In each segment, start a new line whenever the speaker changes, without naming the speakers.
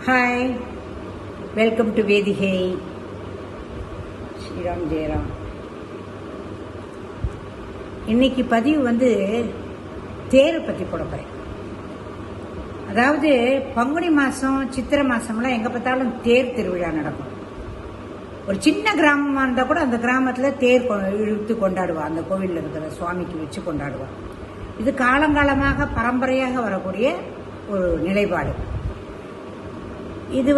Hi, welcome to Vedhigai. Sriram Jayaram. இன்னைக்கு பதிவு தேரை பற்றி போட போகிறேன். அதாவது பங்குனி மாதம் சித்திரை மாதம்லாம் எங்கே பார்த்தாலும் தேர் திருவிழா நடக்கும். ஒரு சின்ன கிராமமாக இருந்தால் கூட அந்த கிராமத்தில் தேர் இழுத்து கொண்டாடுவா. அந்த கோவிலில் இருக்கிற சுவாமிக்கு வச்சு கொண்டாடுவா. இது காலங்காலமாக பரம்பரையாக வரக்கூடிய ஒரு நிலைப்பாடு. இது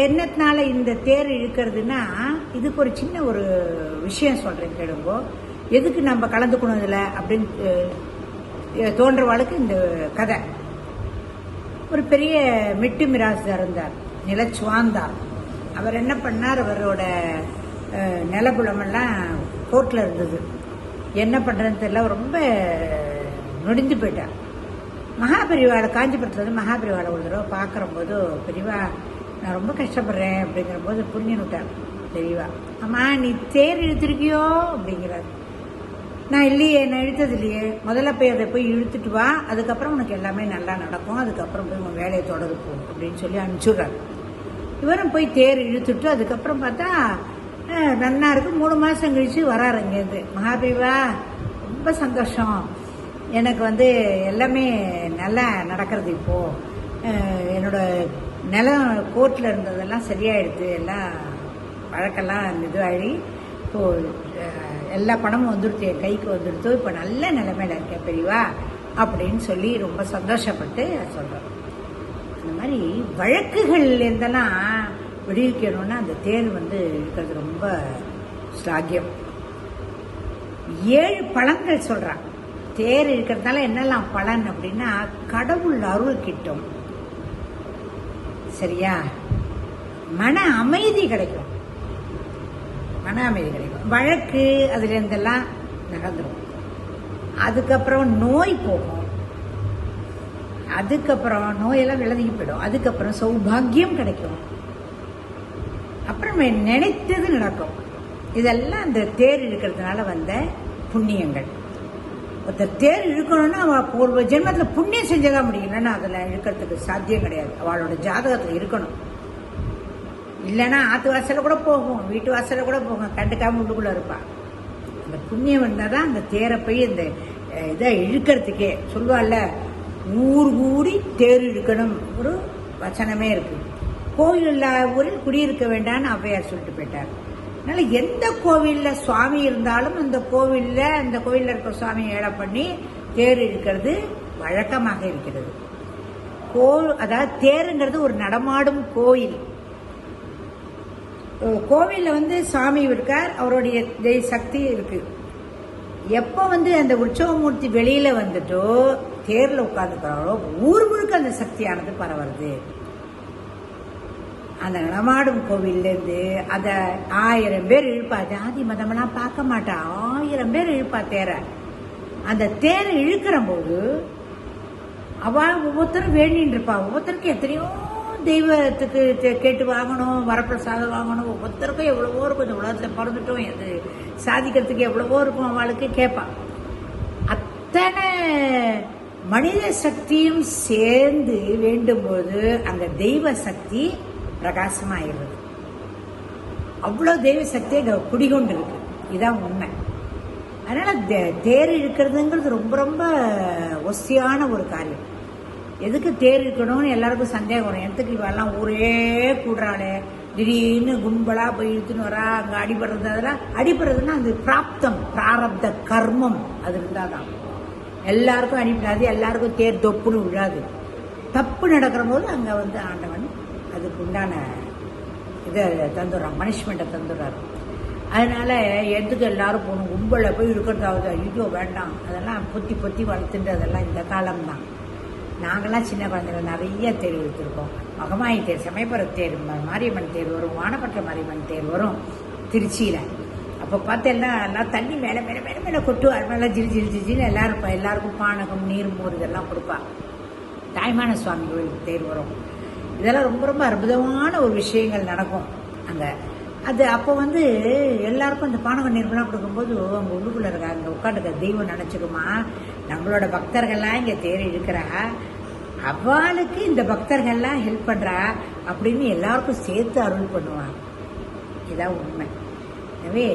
என்னத்தினால இந்த தேர் இழுக்கிறதுனா, இதுக்கு ஒரு சின்ன ஒரு விஷயம் சொல்கிறேன் கேளுங்கோ. எதுக்கு நம்ம கலந்துக்கணும் இதில் அப்படின்னு தோன்றவாளுக்கு இந்த கதை. ஒரு பெரிய மிட்டு மிராஸ்தார் இருந்தார், நிலச்சுவாந்தார். அவர் என்ன பண்ணார், அவரோட நிலபுலமெல்லாம் கோர்ட்டில் இருந்தது. என்ன பண்ணுறதுன்னு தெரியல, ரொம்ப நொடிந்து போயிட்டார். மகாபெரிவாளை காஞ்சிபுரத்தில் மகாபெரிவாளை ஒரு தடவை பார்க்குற போது, பெரியவா நான் ரொம்ப கஷ்டப்படுறேன் அப்படிங்கிற போது புரிஞ்சுன்னு விட்டார் பெரியவா. அம்மா நீ தேர் இழுத்துருக்கியோ அப்படிங்கிறார். நான் இல்லையே, நான் இழுத்தது இல்லையே. முதல்ல போய் அதை போய் இழுத்துட்டு வா, அதுக்கப்புறம் உனக்கு எல்லாமே நல்லா நடக்கும், அதுக்கப்புறம் போய் உன் வேலையை தொடருப்போம் அப்படின்னு சொல்லி அனுப்பிச்சுடுறாரு. இவரும் போய் தேர் இழுத்துட்டு அதுக்கப்புறம் பார்த்தா நன்னா இருக்கு. 3 மாதம் கழிச்சு வராரு இங்கேருந்து. மகாபெரிவா ரொம்ப சந்தோஷம், எனக்கு எல்லாமே நல்லா நடக்கிறது. இப்போது என்னோட நிலம் கோர்ட்டில் இருந்ததெல்லாம் சரியாயிடுது, எல்லாம் வழக்கெல்லாம் இதுவாகி இப்போது எல்லா பணமும் வந்துடுத்து, என் கைக்கு வந்துடுத்து, இப்போ நல்ல நிலைமையில இருக்கேன் பெரியவா அப்படின்னு சொல்லி ரொம்ப சந்தோஷப்பட்டு சொல்கிறேன். அந்த மாதிரி வழக்குகள் இருந்தெல்லாம் விடுவிக்கணும்னா அந்த தேர் இருக்கிறது ரொம்ப ஸ்லாகியம். 7 பலன்கள் சொல்கிறான். தேர் இருக்கிறதுனால என்னெல்லாம் பலன் அப்படின்னா, கடவுள் அருள் கிட்டும், சரியா? மன அமைதி கிடைக்கும், மன அமைதி கிடைக்கும். வழக்கு அதுல இருந்தெல்லாம் நகர்ந்துடும். அதுக்கப்புறம் நோய் போகும், அதுக்கப்புறம் நோயெல்லாம் விலகி போயிடும். அதுக்கப்புறம் சௌபாகியம் கிடைக்கும், அப்புறம் நினைத்தது நடக்கும். இதெல்லாம் அந்த தேர் இருக்கிறதுனால வந்த புண்ணியங்கள். ஒருத்தர் தேர் இழுக்கணும்னா அவள் பூர்வ ஜென்மத்தில் புண்ணியம் செஞ்சதான் முடியும், இல்லைன்னா அதில் இழுக்கிறதுக்கு சாத்தியம் கிடையாது. அவளோட ஜாதகத்தில் இருக்கணும். இல்லைன்னா ஆற்று வாசலில் கூட போகும், வீட்டு வாசலில் கூட போகும், கண்டுக்காம உள்ளுக்குள்ளே இருப்பாள். அந்த புண்ணியம் இருந்தால் தான் அந்த தேரை போய் இந்த இதை இழுக்கிறதுக்கே சொல்லுவாள்ல, ஊர் கூடி தேர் இழுக்கணும் ஒரு வச்சனமே இருக்கு. கோயில் இல்லாத ஊரில் குடியிருக்க வேண்டாம்னு ஔவையார் சொல்லிட்டு போயிட்டார். அதனால எந்த கோவிலில் சுவாமி இருந்தாலும் அந்த கோவிலில் இருக்க சுவாமியை ஏழை பண்ணி தேர் இழுக்கிறது வழக்கமாக இருக்கிறது. அதாவது தேருங்கிறது ஒரு நடமாடும் கோயில். கோவிலில் சுவாமி இருக்கார், அவருடைய சக்தி இருக்கு. எப்போ அந்த உற்சவமூர்த்தி வெளியில வந்துட்டோ தேர்ல உட்கார்ந்துக்கிறாரோ ஊர் முழுக்க அந்த சக்தியானது பரவுறது. அந்த நடமாடும் கோவில்லேருந்து அதை 1000 பேர் இழுப்பா. ஜாதி மதமெல்லாம் பார்க்க மாட்டா, 1000 பேர் இழுப்பா தேரை. அந்த தேரை இழுக்கிற போது ஒவ்வொருத்தரும் வேண்டின்னு இருப்பா. ஒவ்வொருத்தருக்கும் எத்தனையோ தெய்வத்துக்கு கேட்டு வாங்கணும், வரப்பிரசாதம் வாங்கணும். ஒவ்வொருத்தருக்கும் எவ்வளவோ இருக்கும். இந்த உலகத்தில் பிறந்துட்டோம், அது சாதிக்கிறதுக்கு எவ்வளவோ இருக்கும். அவளுக்கு கேட்பா. அத்தனை மனித சக்தியும் சேர்ந்து வேண்டும் போது அந்த தெய்வ சக்தி பிரகாசமாயிடுறது. அவ்வளோ தெய்வ சக்தியை குடிகொண்டு இருக்கு. இதுதான் உண்மை. அதனால தேர் இழுக்கிறதுங்கிறது ரொம்ப ரொம்ப ஒஸ்தியான ஒரு காரியம். எதுக்கு தேர் இழுக்கணும்னு எல்லாருக்கும் சந்தேகம் வரும். எதுக்கு இவெல்லாம் ஊரே கூடுறாளே, திடீர்னு கும்பலா போய் இழுத்துன்னு வரா, அங்கே அடிபடுறது. அதெல்லாம் அடிபடுறதுன்னா அது பிராரப்த கர்மம் அது இருந்தாதான். எல்லாருக்கும் அடிப்படாது, எல்லாருக்கும் தேர் தொப்புன்னு விழாது. தப்பு நடக்கிற போது அங்கே ஆண்டவன் அதுக்கு உண்டான இதை தந்துடுறான், பனிஷ்மெண்ட்டை தந்துடுறாரு. அதனால எதுக்கு எல்லாரும் போகணும், கும்பலை போய் இருக்கிறதாவது, ஐயோ வேண்டாம். அதெல்லாம் பொத்தி பொத்தி வளர்த்துட்டு அதெல்லாம் இந்த காலம்தான். நாங்கள்லாம் சின்ன குழந்தைங்க நிறைய தேர் இழுத்துருக்கோம். மகமாயி தேர், சமயபுர தேர், மாரியம்மன் தேர் வரும், வானப்பட்ட மாரியம்மன் தேர் வரும் திருச்சியில். அப்போ பார்த்தேன்னா எல்லாம் தண்ணி மேலே மேலே மேலே மேலே கொட்டு, அது மேலே ஜில் எல்லாருக்கும் பானகம், நீர், மோர் இதெல்லாம் கொடுப்பா. தாய்மான சுவாமி கோயிலுக்கு தேர் வரும். இதெல்லாம் ரொம்ப ரொம்ப அற்புதமான ஒரு விஷயங்கள் நடக்கும் அங்கே. அது அப்போ எல்லாருக்கும் அந்த பானகம் நீர்லாம் கொடுக்கும்போது அவங்க உள்ளுக்குள்ள இருக்க அங்கே உட்காந்துக்க தெய்வம் நினச்சிக்குமா, நம்மளோட பக்தர்கள்லாம் இங்கே தேர் இருக்கிறா, அவளுக்கு இந்த பக்தர்கள்லாம் ஹெல்ப் பண்றா அப்படின்னு எல்லாருக்கும் சேர்த்து அருள் பண்ணுவாங்க. இதான் உண்மை. எனவே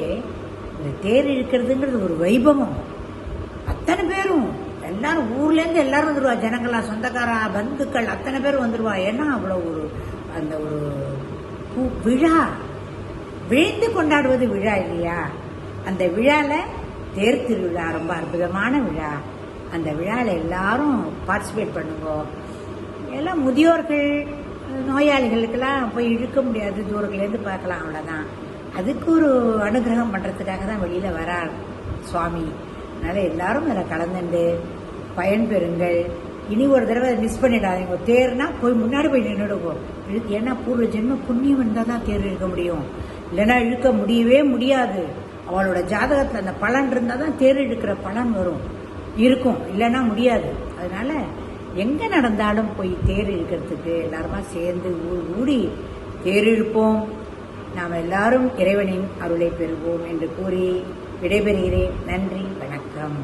இந்த தேர் இழுக்கிறதுங்கிறது ஒரு வைபவம். அத்தனை பேரும் எல்லாரும் ஊர்லேருந்து எல்லாரும் வந்துடுவா, ஜனங்களா, சொந்தக்காரா, பந்துக்கள் அத்தனை பேரும் வந்துடுவா. ஏன்னா அவ்வளோ ஒரு அந்த ஒரு விழா, விழுந்து கொண்டாடுவது விழா இல்லையா? அந்த விழாவில் தேர் திருவிழா ரொம்ப அற்புதமான விழா. அந்த விழாவில் எல்லாரும் பார்ட்டிசிபேட் பண்ணுங்க. எல்லாம் முதியோர்கள், நோயாளிகளுக்கெல்லாம் போய் இழுக்க முடியாது, தூரத்துலேருந்து பார்க்கலாம், அவ்வளோதான். அதுக்கு ஒரு அனுகிரகம் பண்ணுறதுக்காக தான் வெளியில் வரார் சுவாமி. அதனால் எல்லாரும் அதில் கலந்துண்டு பயன்பெறுங்கள். இனி ஒரு தடவை மிஸ் பண்ணிடாதீங்க. தேர்னா போய் முன்னாடி போய் நின்றுடுவோம். ஏன்னா பூர்வ ஜென்ம புண்ணியம் இருந்தால் தான் தேர் இழுக்க முடியும், இல்லைன்னா இழுக்க முடியவே முடியாது. அவளோட ஜாதகத்தில் அந்த பலன் இருந்தால் தான் தேர் இழுக்கிற பலன் வரும், இருக்கும், இல்லைன்னா முடியாது. அதனால எங்கே நடந்தாலும் போய் தேர் இழுக்கிறதுக்கு எல்லாருமா சேர்ந்து ஊடி தேர் இழுப்போம். நாம் எல்லாரும் இறைவனின் அருளை பெறுவோம் என்று கூறி விடைபெறுகிறேன். நன்றி, வணக்கம்.